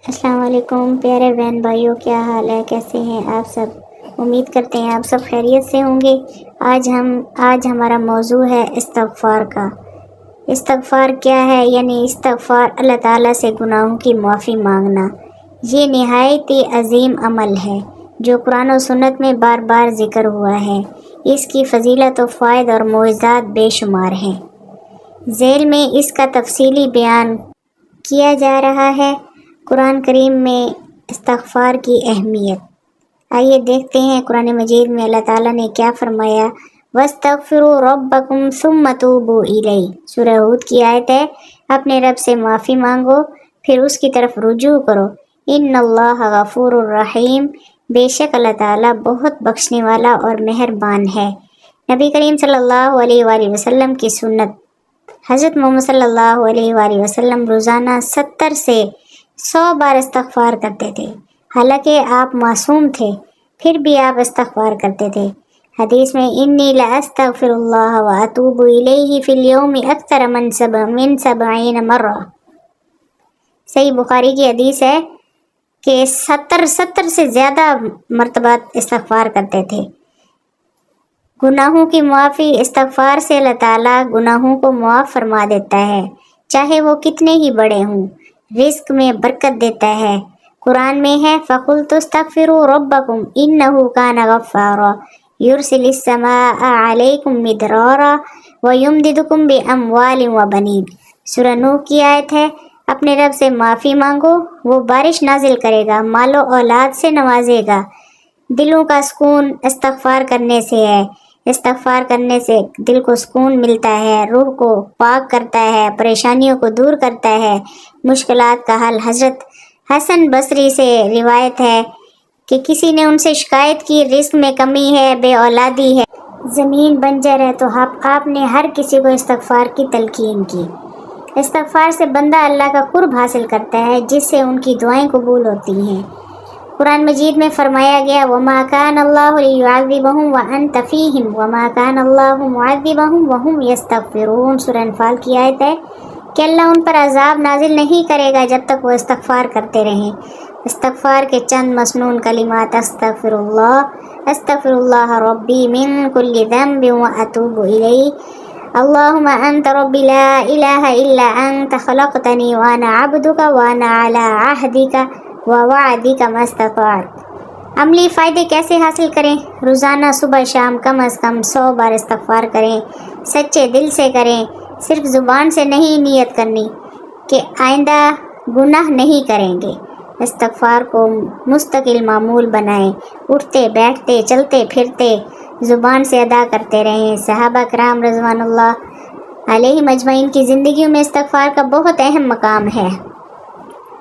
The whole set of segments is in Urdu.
السلام علیکم پیارے بہن بھائیوں، کیا حال ہے؟ کیسے ہیں آپ سب؟ امید کرتے ہیں آپ سب خیریت سے ہوں گے۔ آج ہمارا موضوع ہے استغفار کا۔ استغفار کیا ہے؟ یعنی استغفار اللہ تعالیٰ سے گناہوں کی معافی مانگنا۔ یہ نہایت ہی عظیم عمل ہے جو قرآن و سنت میں بار بار ذکر ہوا ہے۔ اس کی فضیلت و فوائد اور معجزات بے شمار ہیں۔ ذیل میں اس کا تفصیلی بیان کیا جا رہا ہے۔ قرآن کریم میں استغفار کی اہمیت، آئیے دیکھتے ہیں قرآن مجید میں اللہ تعالیٰ نے کیا فرمایا۔ وَاسْتَغْفِرُوا رَبَّكُمْ ثُمَّ تُوبُوا إِلَيْهِ، سورہ ہود کی آیت ہے۔ اپنے رب سے معافی مانگو پھر اس کی طرف رجوع کرو۔ ان اللہ غفور الرحیم، بے شک اللہ تعالیٰ بہت بخشنے والا اور مہربان ہے۔ نبی کریم صلی اللہ علیہ وآلہ وسلم کی سنت، حضرت محمد صلی اللہ علیہ وآلہ وسلم روزانہ 70 سے 100 بار استغفار کرتے تھے۔ حالانکہ آپ معصوم تھے پھر بھی آپ استغفار کرتے تھے۔ حدیث میں انی لاستغفر اللہ واتوب الیہ فی اليوم اکثر من 70 مرہ، صحیح بخاری کی حدیث ہے کہ 70 سے زیادہ مرتبہ استغفار کرتے تھے۔ گناہوں کی معافی، استغفار سے اللہ تعالیٰ گناہوں کو معاف فرما دیتا ہے، چاہے وہ کتنے ہی بڑے ہوں۔ رزق میں برکت دیتا ہے۔ قرآن میں ہے فَقُلْتُ اسْتَغْفِرُوا رَبَّكُمْ إِنَّهُ كَانَ غَفَّارًا يُرْسِلِ السَّمَاءَ عَلَيْكُمْ مِدْرَارًا وَيُمْدِدْكُمْ بِأَمْوَالٍ وَبَنِينَ، سورہ نوح کی آیت ہے۔ اپنے رب سے معافی مانگو، وہ بارش نازل کرے گا، مال و اولاد سے نوازے گا۔ دلوں کا سکون استغفار کرنے سے ہے۔ استغفار کرنے سے دل کو سکون ملتا ہے، روح کو پاک کرتا ہے، پریشانیوں کو دور کرتا ہے، مشکلات کا حل۔ حضرت حسن بصری سے روایت ہے کہ کسی نے ان سے شکایت کی، رزق میں کمی ہے، بے اولادی ہے، زمین بنجر ہے، تو آپ نے ہر کسی کو استغفار کی تلقین کی۔ استغفار سے بندہ اللہ کا قرب حاصل کرتا ہے، جس سے ان کی دعائیں قبول ہوتی ہیں۔ قرآن مجید میں فرمایا گیا وَمَا كَانَ اللَّهُ لِيُعَذِّبَهُمْ وَأَنْتَ فِيهِمْ وَمَا كَانَ اللَّهُ مُعَذِّبَهُمْ وَهُمْ يَسْتَغْفِرُونَ، سورہ انفال کی آیت ہے کہ اللہ ان پر عذاب نازل نہیں کرے گا جب تک وہ استغفار کرتے رہیں۔ استغفار کے چند مسنون کلمات، استغفر اللہ ربی من کل ذنب واتوب الیہ، اللہم انت ربی لا الہ الا انت خلقتنی وانا عبدک وانا علی عہدک ووعدک ما استطعت۔ عملی فائدے کیسے حاصل کریں؟ روزانہ صبح شام کم از کم 100 بار استغفار کریں، سچے دل سے کریں، صرف زبان سے نہیں نیت کرنی کہ آئندہ گناہ نہیں کریں گے۔ استغفار کو مستقل معمول بنائیں، اٹھتے بیٹھتے چلتے پھرتے زبان سے ادا کرتے رہیں۔ صحابہ کرام رضوان اللہ علیہم اجمعین کی زندگیوں میں استغفار کا بہت اہم مقام ہے۔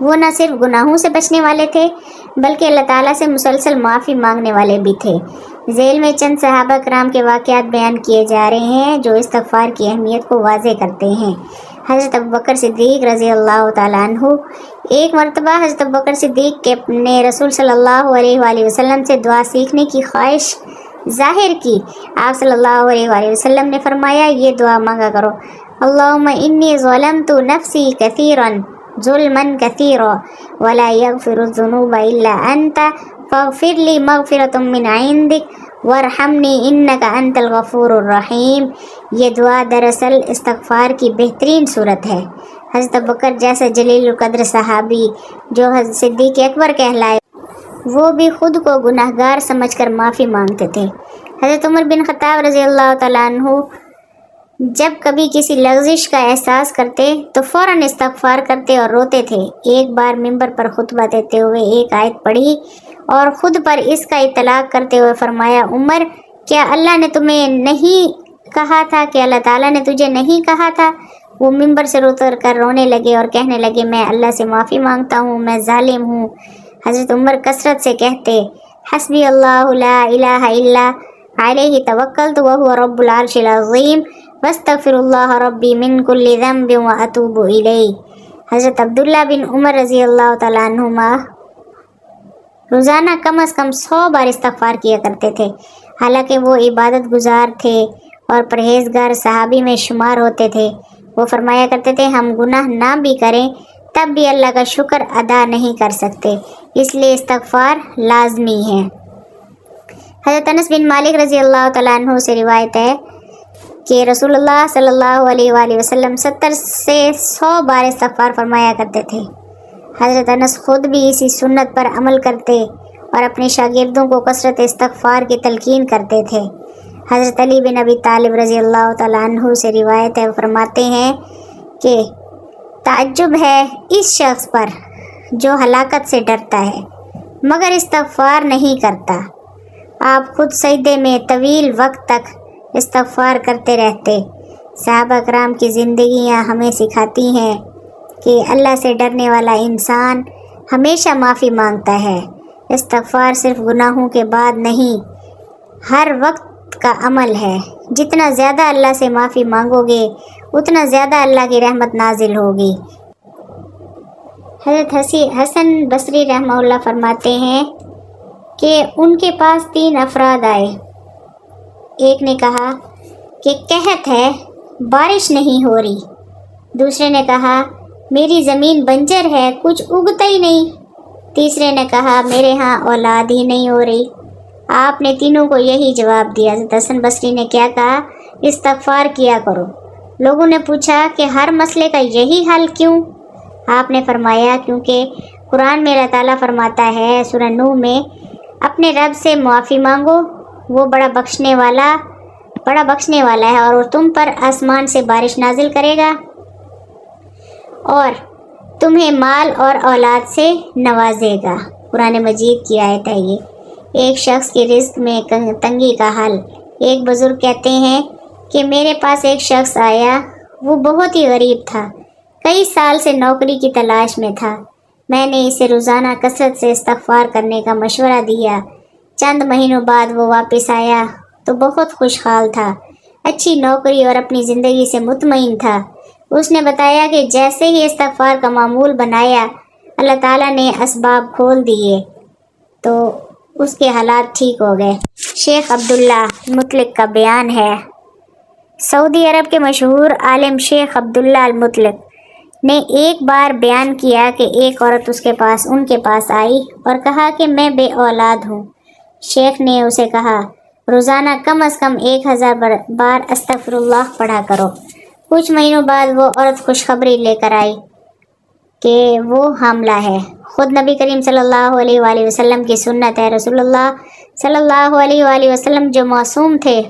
وہ نہ صرف گناہوں سے بچنے والے تھے بلکہ اللہ تعالیٰ سے مسلسل معافی مانگنے والے بھی تھے۔ ذیل میں چند صحابہ کرام کے واقعات بیان کیے جا رہے ہیں جو استغفار کی اہمیت کو واضح کرتے ہیں۔ حضرت ابوبکر صدیق رضی اللہ تعالیٰ عنہ، ایک مرتبہ حضرت ابوبکر صدیق نے رسول صلی اللہ علیہ وآلہ وسلم سے دعا سیکھنے کی خواہش ظاہر کی۔ آپ صلی اللہ علیہ وآلہ وسلم نے فرمایا یہ دعا مانگا کرو، اللہم انی ظلمت نفسی کثیرا ظلما کثیرا ولا یغفر الذنوب الا انت فاغفر لی مغفرۃ من عندک وارحمنی انک انت الغفور الرحیم۔ یہ دعا دراصل استغفار کی بہترین صورت ہے۔ حضرت ابوبکر جیسا جلیل القدر صحابی جو حضرت صدیق اکبر کہلائے، وہ بھی خود کو گناہ گار سمجھ کر معافی مانگتے تھے۔ حضرت عمر بن خطاب رضی اللہ تعالیٰ عنہ جب کبھی کسی لغزش کا احساس کرتے تو فوراً استغفار کرتے اور روتے تھے۔ ایک بار منبر پر خطبہ دیتے ہوئے ایک آیت پڑھی اور خود پر اس کا اطلاق کرتے ہوئے فرمایا، عمر کیا اللہ نے تمہیں نہیں کہا تھا کہ اللہ تعالیٰ نے تجھے نہیں کہا تھا؟ وہ منبر سے اتر کر رونے لگے اور کہنے لگے میں اللہ سے معافی مانگتا ہوں، میں ظالم ہوں۔ حضرت عمر کثرت سے کہتے حسبی اللہ لا الہ الا علیہ توکلت وہو رب العرش العظیم واستغفر اللہ ربی من کل ذنب واتوب الیہ۔ حضرت عبداللہ بن عمر رضی اللہ تعالیٰ عنہما روزانہ کم از کم 100 بار استغفار کیا کرتے تھے۔ حالانکہ وہ عبادت گزار تھے اور پرہیزگار صحابی میں شمار ہوتے تھے۔ وہ فرمایا کرتے تھے ہم گناہ نہ بھی کریں تب بھی اللہ کا شکر ادا نہیں کر سکتے، اس لیے استغفار لازمی ہے۔ حضرت انس بن مالک رضی اللہ تعالیٰ عنہ سے روایت ہے کہ رسول اللہ صلی اللہ علیہ وآلہ وسلم 70 سے 100 بار استغفار فرمایا کرتے تھے۔ حضرت انس خود بھی اسی سنت پر عمل کرتے اور اپنے شاگردوں کو کثرت استغفار کی تلقین کرتے تھے۔ حضرت علی بن ابی طالب رضی اللہ تعالیٰ عنہ سے روایت ہے، وہ فرماتے ہیں کہ تعجب ہے اس شخص پر جو ہلاکت سے ڈرتا ہے مگر استغفار نہیں کرتا۔ آپ خود سجدے میں طویل وقت تک استغفار کرتے رہتے۔ صحابہ کرام کی زندگیاں ہمیں سکھاتی ہیں کہ اللہ سے ڈرنے والا انسان ہمیشہ معافی مانگتا ہے۔ استغفار صرف گناہوں کے بعد نہیں، ہر وقت کا عمل ہے۔ جتنا زیادہ اللہ سے معافی مانگو گے اتنا زیادہ اللہ کی رحمت نازل ہوگی۔ حضرت حسن بصری رحمہ اللہ فرماتے ہیں کہ ان کے پاس 3 افراد آئے۔ ایک نے کہا کہ قحط ہے، بارش نہیں ہو رہی۔ دوسرے نے کہا میری زمین بنجر ہے، کچھ اگتا ہی نہیں۔ تیسرے نے کہا میرے ہاں اولاد ہی نہیں ہو رہی۔ آپ نے تینوں کو یہی جواب دیا۔ حضرت حسن بصری نے کیا کہا؟ استغفار کیا کرو۔ لوگوں نے پوچھا کہ ہر مسئلے کا یہی حل کیوں؟ آپ نے فرمایا کیونکہ قرآن میں اللہ تعالیٰ فرماتا ہے سورہ نوح میں، اپنے رب سے معافی مانگو، وہ بڑا بخشنے والا ہے اور تم پر آسمان سے بارش نازل کرے گا اور تمہیں مال اور اولاد سے نوازے گا۔ قرآن مجید کی آیت ہے یہ۔ ایک شخص کے رزق میں تنگی کا حل۔ ایک بزرگ کہتے ہیں کہ میرے پاس ایک شخص آیا، وہ بہت ہی غریب تھا، کئی سال سے نوکری کی تلاش میں تھا۔ میں نے اسے روزانہ کثرت سے استغفار کرنے کا مشورہ دیا۔ چند مہینوں بعد وہ واپس آیا تو بہت خوشحال تھا، اچھی نوکری اور اپنی زندگی سے مطمئن تھا۔ اس نے بتایا کہ جیسے ہی استغفار کا معمول بنایا، اللہ تعالیٰ نے اسباب کھول دیے تو اس کے حالات ٹھیک ہو گئے۔ شیخ عبداللہ المطلق کا بیان ہے، سعودی عرب کے مشہور عالم شیخ عبداللہ المطلق نے ایک بار بیان کیا کہ ایک عورت ان کے پاس آئی اور کہا کہ میں بے اولاد ہوں۔ شیخ نے اسے کہا روزانہ کم از کم 1000 بار استغفر اللہ پڑھا کرو۔ کچھ مہینوں بعد وہ عورت خوشخبری لے کر آئی کہ وہ حاملہ ہے۔ خود نبی کریم صلی اللہ علیہ وآلہ وسلم کی سنت ہے، رسول اللہ صلی اللہ علیہ وآلہ وسلم جو معصوم تھے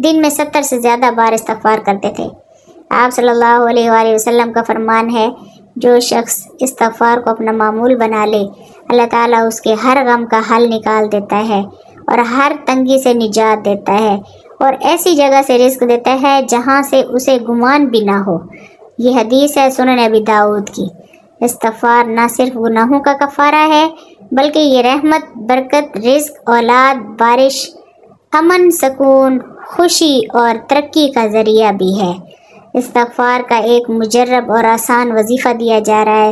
دن میں 70 سے زیادہ بار استغفار کرتے تھے۔ آپ صلی اللہ علیہ وآلہ وسلم کا فرمان ہے، جو شخص استغفار کو اپنا معمول بنا لے، اللہ تعالیٰ اس کے ہر غم کا حل نکال دیتا ہے اور ہر تنگی سے نجات دیتا ہے اور ایسی جگہ سے رزق دیتا ہے جہاں سے اسے گمان بھی نہ ہو۔ یہ حدیث ہے سنن ابی داؤد کی۔ استغفار نہ صرف گناہوں کا کفارہ ہے بلکہ یہ رحمت، برکت، رزق، اولاد، بارش، امن، سکون، خوشی اور ترقی کا ذریعہ بھی ہے۔ استغفار کا ایک مجرب اور آسان وظیفہ دیا جا رہا ہے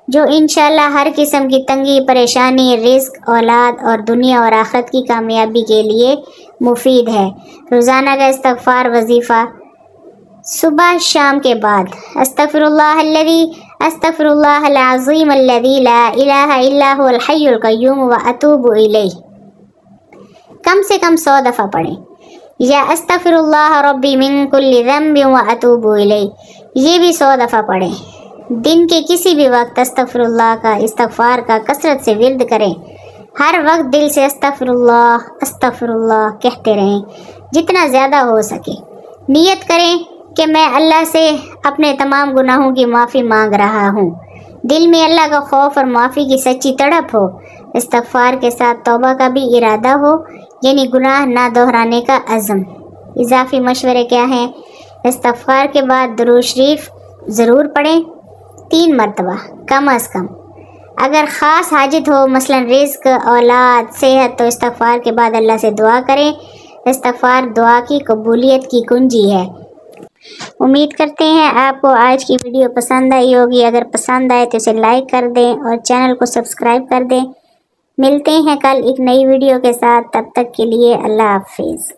جو انشاءاللہ ہر قسم کی تنگی، پریشانی، رزق، اولاد اور دنیا اور آخرت کی کامیابی کے لیے مفید ہے۔ روزانہ کا استغفار وظیفہ صبح شام کے بعد استغفر اللہ العظیم الذی لا الہ الا هو الحی القیوم واتوب الیہ کم سے کم 100 دفعہ پڑھیں، یا استغفر اللہ ربی من کل ذنب واتوب الیہ یہ بھی 100 دفعہ پڑھیں۔ دن کے کسی بھی وقت استغفار کا کثرت سے ورد کریں۔ ہر وقت دل سے استغفر اللہ کہتے رہیں جتنا زیادہ ہو سکے۔ نیت کریں کہ میں اللہ سے اپنے تمام گناہوں کی معافی مانگ رہا ہوں۔ دل میں اللہ کا خوف اور معافی کی سچی تڑپ ہو۔ استغفار کے ساتھ توبہ کا بھی ارادہ ہو، یعنی گناہ نہ دہرانے کا عزم۔ اضافی مشورے کیا ہیں؟ استغفار کے بعد درود شریف ضرور پڑھیں، 3 مرتبہ کم از کم۔ اگر خاص حاجت ہو مثلا رزق، اولاد، صحت، تو استغفار کے بعد اللہ سے دعا کریں۔ استغفار دعا کی قبولیت کی کنجی ہے۔ امید کرتے ہیں آپ کو آج کی ویڈیو پسند آئی ہوگی۔ اگر پسند آئے تو اسے لائک کر دیں اور چینل کو سبسکرائب کر دیں۔ ملتے ہیں کل ایک نئی ویڈیو کے ساتھ، تب تک کے لیے اللہ حافظ۔